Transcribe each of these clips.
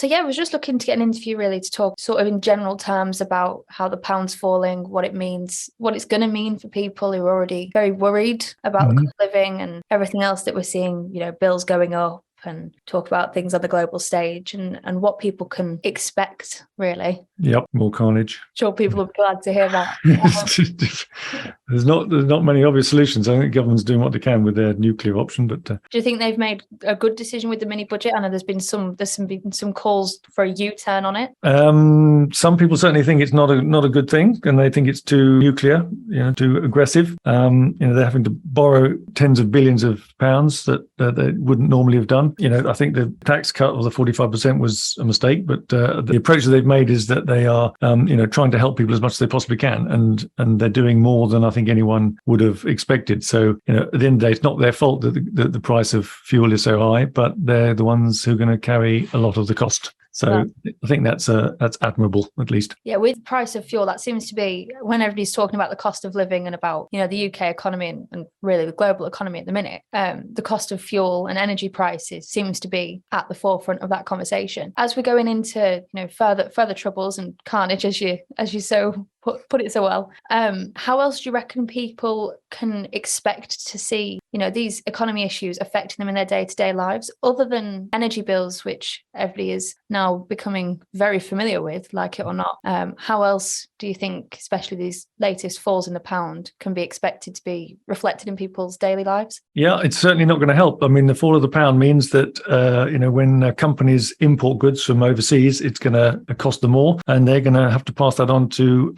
So yeah, I was just looking to get an interview really to talk sort of in general terms about how the pound's falling, what it means, what it's going to mean for people who are already very worried about the cost of living and everything else that we're seeing, bills going up, and talk about things on the global stage and what people can expect, really. Yep, more carnage. Sure, people will be glad to hear that. There's not many obvious solutions. I think the government's doing what they can with their nuclear option, but do you think they've made a good decision with the mini budget? I know there's been some calls for a U-turn on it. Some people certainly think it's not a good thing, and they think it's too nuclear, too aggressive. They're having to borrow tens of billions of pounds that they wouldn't normally have done. I think the tax cut of the 45% was a mistake, but the approach that they've made is that they are, trying to help people as much as they possibly can, and they're doing more than I think anyone would have expected. So, at the end of the day, it's not their fault that the price of fuel is so high, but they're the ones who are going to carry a lot of the cost. So I think that's admirable, at least. Yeah, with the price of fuel, that seems to be when everybody's talking about the cost of living and about, the UK economy and really the global economy at the minute, the cost of fuel and energy prices seems to be at the forefront of that conversation. As we're going into, further troubles and carnage, as you so put it so well, how else do you reckon people can expect to see, these economy issues affecting them in their day-to-day lives, other than energy bills, which everybody is now becoming very familiar with, like it or not? How else do you think, especially these latest falls in the pound, can be expected to be reflected in people's daily lives? Yeah, it's certainly not going to help. I mean, the fall of the pound means that, when companies import goods from overseas, it's going to cost them more, and they're going to have to pass that on to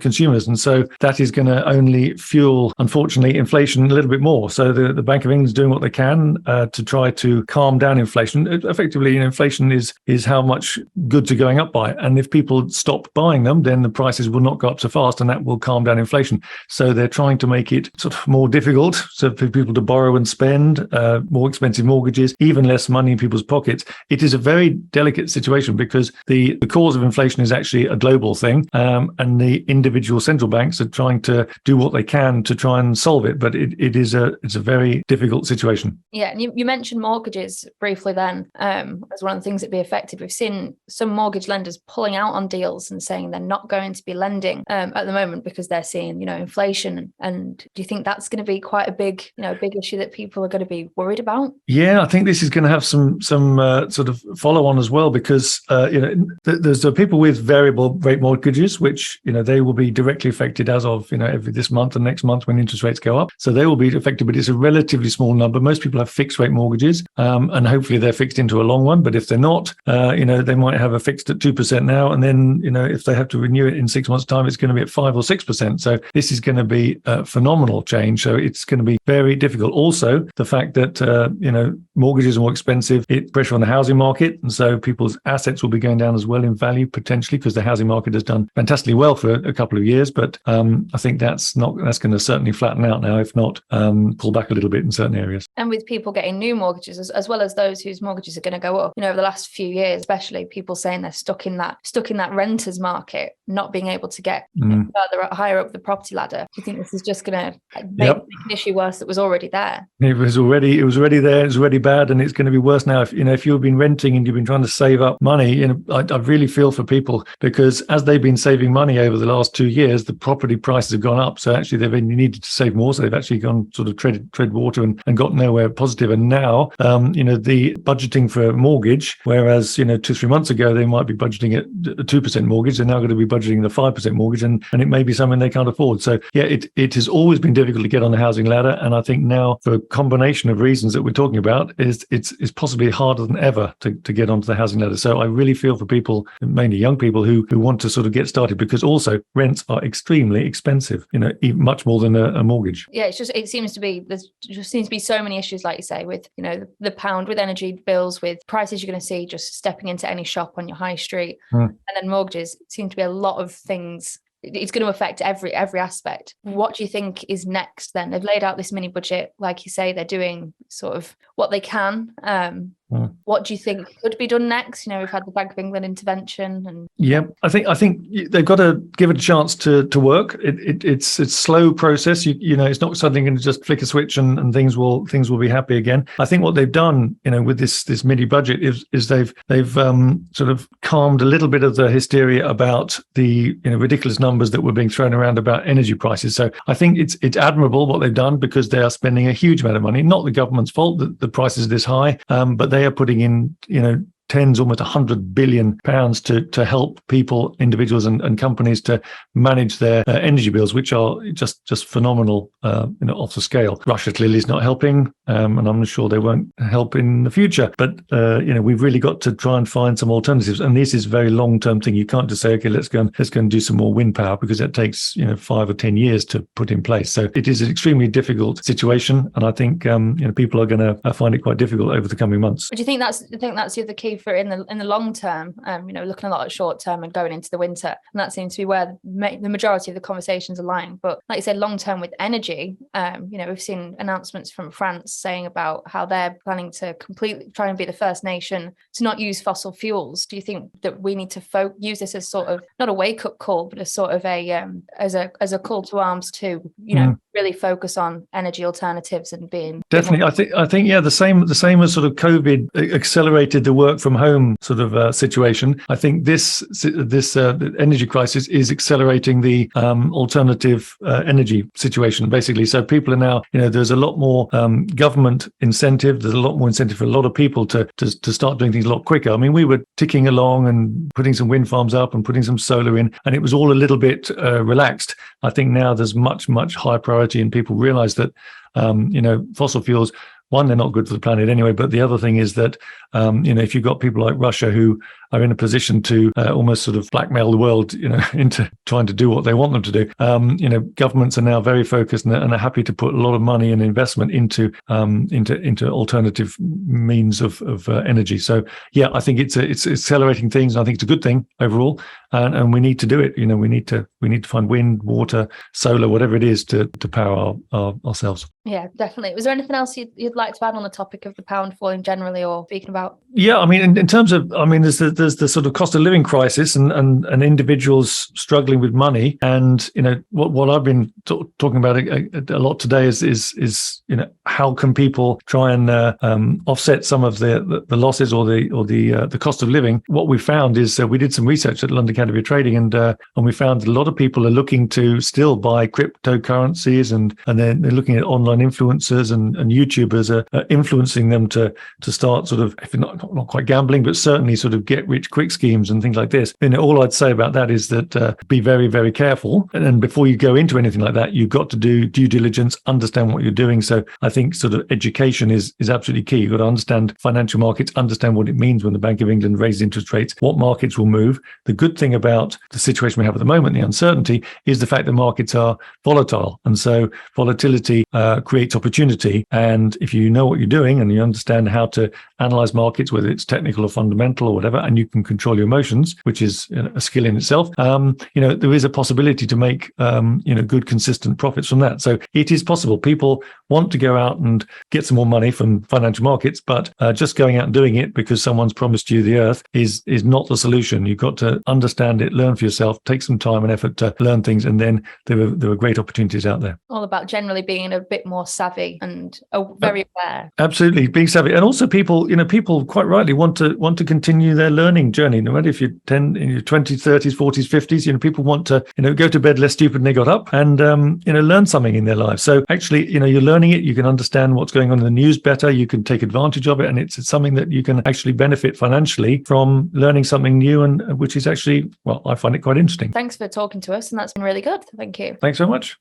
consumers. And so that is going to only fuel, unfortunately, inflation a little bit more. So the Bank of England is doing what they can to try to calm down inflation. Effectively, inflation is how much goods are going up by. And if people stop buying them, then the prices will not go up so fast, and that will calm down inflation. So they're trying to make it sort of more difficult for people to borrow and spend, more expensive mortgages, even less money in people's pockets. It is a very delicate situation because the cause of inflation is actually a global thing, and the individual central banks are trying to do what they can to try and solve it. But it's a very difficult situation. Yeah, and you mentioned mortgages briefly then as one of the things that be affected. We've seen some mortgage lenders pulling out on deals and saying they're not going to be lending at the moment because they're seeing, inflation. And do you think that's going to be quite a big issue that people are going to be worried about? Yeah, I think this is going to have some sort of follow on as well, because there's people with variable rate mortgages, which they will be directly affected as of every this month and next month when interest rates go up. So they will be affected, but it's a relatively small number. Most people have fixed rate mortgages, and hopefully they're fixed into a long one. But if they're not, they might have a fixed at 2% now, and then if they have to renew it in 6 months' time, it's going to be at 5 or 6%. So this is going to be a phenomenal change. So it's going to be very difficult. Also, the fact that mortgages are more expensive, it pressure on the housing market, and so people's assets will be going down as well in value potentially, because the housing market has done fantastically well for a couple of years. But I think that's going to certainly flatten out now, if not pull back a little bit in certain areas. And with people getting new mortgages, as well as those whose mortgages are going to go up, over the last few years, especially people saying they're stuck in that renters market, not being able to get higher up the property ladder. Do you think this is just going to make an issue worse that was already there? It was already there. It's already bad, and it's going to be worse now. If you've been renting and you've been trying to save up money, I really feel for people, because as they've been saving money over the last 2 years, the property prices have gone up. So actually they've needed to save more. So they've actually gone sort of tread water and got nowhere positive. And now, the budgeting for a mortgage, whereas, 2-3 months ago, they might be budgeting at a 2% mortgage, they're now going to be budgeting the 5% mortgage, and it may be something they can't afford. So yeah, it has always been difficult to get on the housing ladder. And I think now, for a combination of reasons that we're talking about, it's possibly harder than ever to get onto the housing ladder. So I really feel for people, mainly young people, who want to sort of get started, because also rents are extremely expensive, even much more than a mortgage. Yeah, there just seems to be so many issues, like you say, with the pound, with energy bills, with prices you're going to see just stepping into any shop on your high street, and then mortgages. It seems to be a lot of things. It's going to affect every aspect. What do you think is next then? They've laid out this mini budget, like you say, they're doing sort of what they can. What do you think could be done next? We've had the Bank of England intervention, and I think they've got to give it a chance to work. It's a slow process. It's not suddenly going to just flick a switch and things will be happy again. I think what they've done, with this mini budget is they've sort of calmed a little bit of the hysteria about the ridiculous numbers that were being thrown around about energy prices. So I think it's admirable what they've done, because they are spending a huge amount of money. Not the government's fault that the prices are this high, but they are putting in tens, almost £100 billion to help people, individuals and companies to manage their energy bills, which are just phenomenal, off the scale. Russia clearly is not helping, and I'm sure they won't help in the future. But we've really got to try and find some alternatives. And this is a very long-term thing. You can't just say, okay, let's go and do some more wind power, because it takes 5 or 10 years to put in place. So it is an extremely difficult situation, and I think people are going to find it quite difficult over the coming months. But do you think that's the other key for in the long term? Looking a lot at short term and going into the winter, and that seems to be where the majority of the conversations are lying. But like you said, long term with energy, we've seen announcements from France saying about how they're planning to completely try and be the first nation to not use fossil fuels. Do you think that we need to use this as sort of not a wake up call, but as sort of as a call to arms to really focus on energy alternatives and being definitely? I think the same as sort of COVID accelerated the work from home sort of situation. I think this energy crisis is accelerating the alternative energy situation, basically. So people are now, there's a lot more government incentive. There's a lot more incentive for a lot of people to start doing things a lot quicker. I mean, we were ticking along and putting some wind farms up and putting some solar in, and it was all a little bit relaxed. I think now there's much higher priority, and people realize that fossil fuels, one, they're not good for the planet anyway, but the other thing is that, if you've got people like Russia who are in a position to almost sort of blackmail the world, into trying to do what they want them to do, governments are now very focused and are happy to put a lot of money and investment into alternative means of energy. So, yeah, I think it's accelerating things. And I think it's a good thing overall, and we need to do it. We need to find wind, water, solar, whatever it is to power ourselves. Yeah, definitely. Was there anything else you'd like to add on the topic of the pound falling generally, or speaking about? Yeah, I mean, in terms of, there's the sort of cost of living crisis and individuals struggling with money, and what I've been talking about a lot today is how can people try and offset some of the losses or the cost of living. What we found is we did some research at London Academy of Trading, and we found that a lot of people are looking to still buy cryptocurrencies, and they're looking at online influencers and YouTubers are influencing them to start sort of, if not quite gambling, but certainly sort of get rich quick schemes and things like this. All I'd say about that is that be very, very careful. And before you go into anything like that, you've got to do due diligence, understand what you're doing. So I think sort of education is absolutely key. You've got to understand financial markets, understand what it means when the Bank of England raises interest rates, what markets will move. The good thing about the situation we have at the moment, the uncertainty, is the fact that markets are volatile. And so volatility creates opportunity. And if you know what you're doing and you understand how to analyze markets, whether it's technical or fundamental or whatever, and you can control your emotions, which is a skill in itself, there is a possibility to make, good, consistent profits from that. So it is possible. People want to go out and get some more money from financial markets, but just going out and doing it because someone's promised you the earth is not the solution. You've got to understand it, learn for yourself, take some time and effort to learn things, and then there are great opportunities out there. All about generally being a bit more savvy and very aware. Absolutely, being savvy, and also people quite rightly want to continue their learning journey. No matter if you're in your 20s, 30s, 40s, 50s, people want to go to bed less stupid than they got up, and learn something in their lives. So actually, you're learning it. You can understand what's going on in the news better. You can take advantage of it, and it's something that you can actually benefit financially from learning something new, and which is actually, well, I find it quite interesting. Thanks for talking to us, and that's been really good. Thank you. Thanks so much.